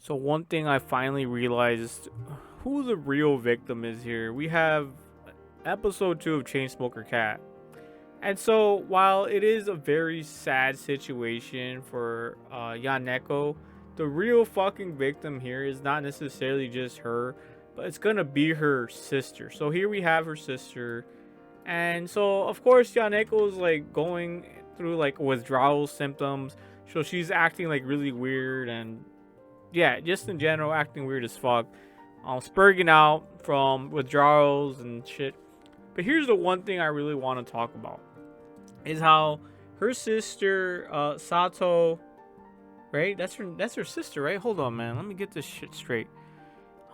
So one thing I finally realized who the real victim is here. We have episode 2 of Chainsmoker Cat. And so while it is a very sad situation for Yani Neko, the real fucking victim here is not necessarily just her, but it's gonna be her sister. So here we have her sister. And so of course Yani Neko is like going through like withdrawal symptoms. So she's acting like really weird and yeah, just in general, acting weird as fuck. Spurging out from withdrawals and shit. But here's the one thing I really want to talk about is how her sister, Sato, right? That's her sister, right? Hold on, man. Let me get this shit straight.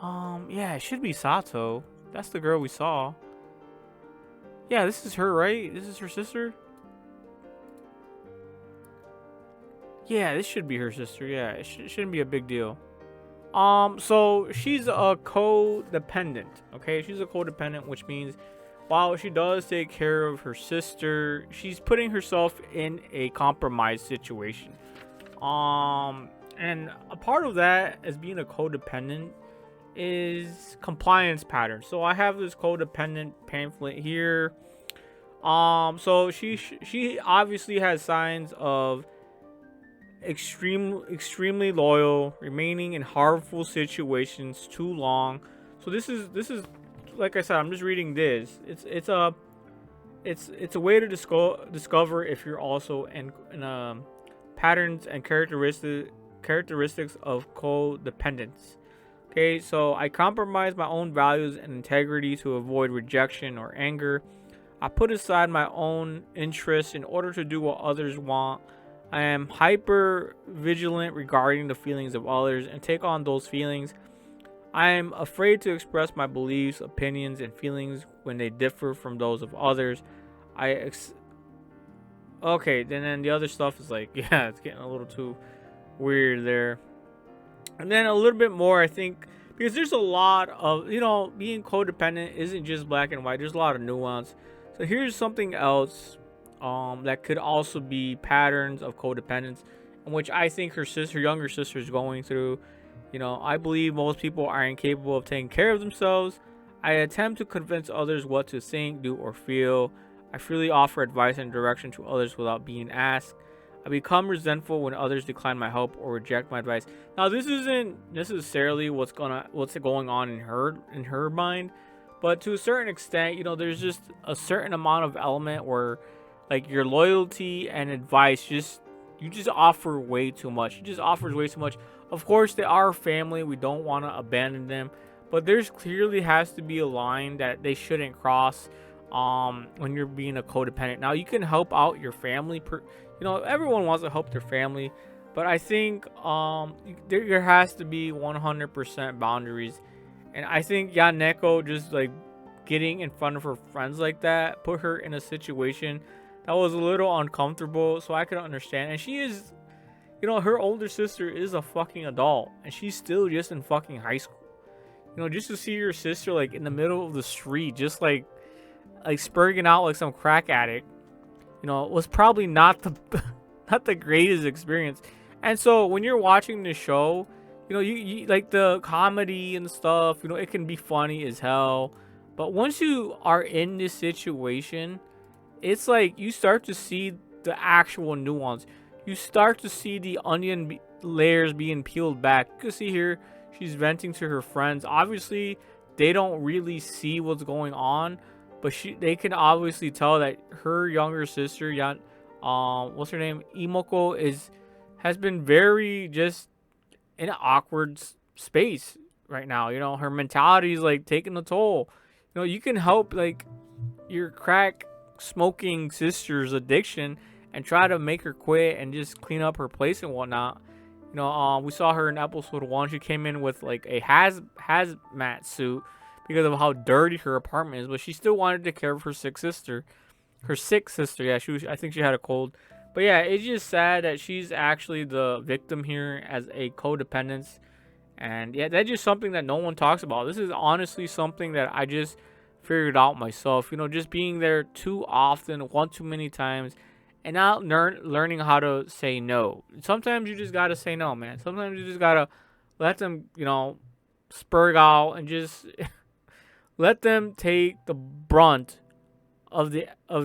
Yeah, it should be Sato. That's the girl we saw. Yeah, this is her, right? This is her sister. Yeah, this should be her sister. Yeah, it shouldn't be a big deal. So she's a codependent. Okay, she's a codependent, which means while she does take care of her sister, she's putting herself in a compromised situation. And a part of that as being a codependent is compliance patterns. So I have this codependent pamphlet here. So she obviously has signs of extremely loyal, remaining in harmful situations too long. So this is like I said, I'm just reading this. It's a way to discover if you're also in patterns and characteristics of codependence. Okay, so I compromise my own values and integrity to avoid rejection or anger. I put aside my own interests in order to do what others want. I am hyper vigilant regarding the feelings of others and take on those feelings. I am afraid to express my beliefs, opinions, and feelings when they differ from those of others. Okay, then the other stuff is like, yeah, it's getting a little too weird there. And then a little bit more, I think, because there's a lot of, being codependent isn't just black and white. There's a lot of nuance. So here's something else that could also be patterns of codependence, in which I think her younger sister, is going through. I believe most people are incapable of taking care of themselves. I attempt to convince others what to think, do, or feel. I freely offer advice and direction to others without being asked. I become resentful when others decline my help or reject my advice. Now, this isn't necessarily what's going on in her mind, but to a certain extent, there's just a certain amount of element where, like, your loyalty and advice you just offer way too much. She just offers way too much. Of course, they are family. We don't want to abandon them, but there's clearly has to be a line that they shouldn't cross. When you're being a codependent, now you can help out your family. Everyone wants to help their family, but I think there has to be 100% boundaries. And I think Yani Neko just like getting in front of her friends like that put her in a situation that was a little uncomfortable. So I could understand. And she is, her older sister is a fucking adult, and she's still just in fucking high school. Just to see your sister like in the middle of the street, just like spurging out like some crack addict, was probably not the not the greatest experience. And so when you're watching the show, you like the comedy and stuff, it can be funny as hell. But once you are in this situation, it's like you start to see the actual nuance. You start to see the onion layers being peeled back. You can see here she's venting to her friends. Obviously, they don't really see what's going on, but they can obviously tell that her younger sister, what's her name, Imoko, has been very just in an awkward space right now. Her mentality is like taking a toll. You can help like your crack smoking sister's addiction and try to make her quit and just clean up her place and whatnot. We saw her in episode 1. She came in with like a hazmat suit because of how dirty her apartment is, but she still wanted to care for her sick sister. Yeah, I think she had a cold. But yeah, it's just sad that she's actually the victim here as a codependence. And yeah, that's just something that no one talks about. This is honestly something that I just figured out myself. Just being there too often, one too many times, and not learning how to say no. Sometimes you just gotta say no, man. Sometimes you just gotta let them, spurg out and just let them take the brunt of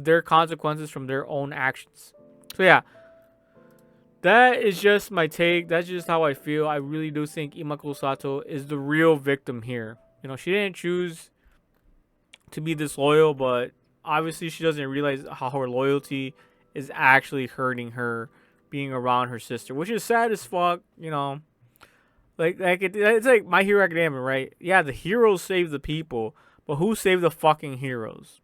their consequences from their own actions. So yeah, that is just my take. That's just how I feel. I really do think Imako Sato is the real victim here. She didn't choose to be disloyal, but obviously she doesn't realize how her loyalty is actually hurting her being around her sister, which is sad as fuck. It's like My Hero Academia, right? Yeah, the heroes save the people, but who saved the fucking heroes?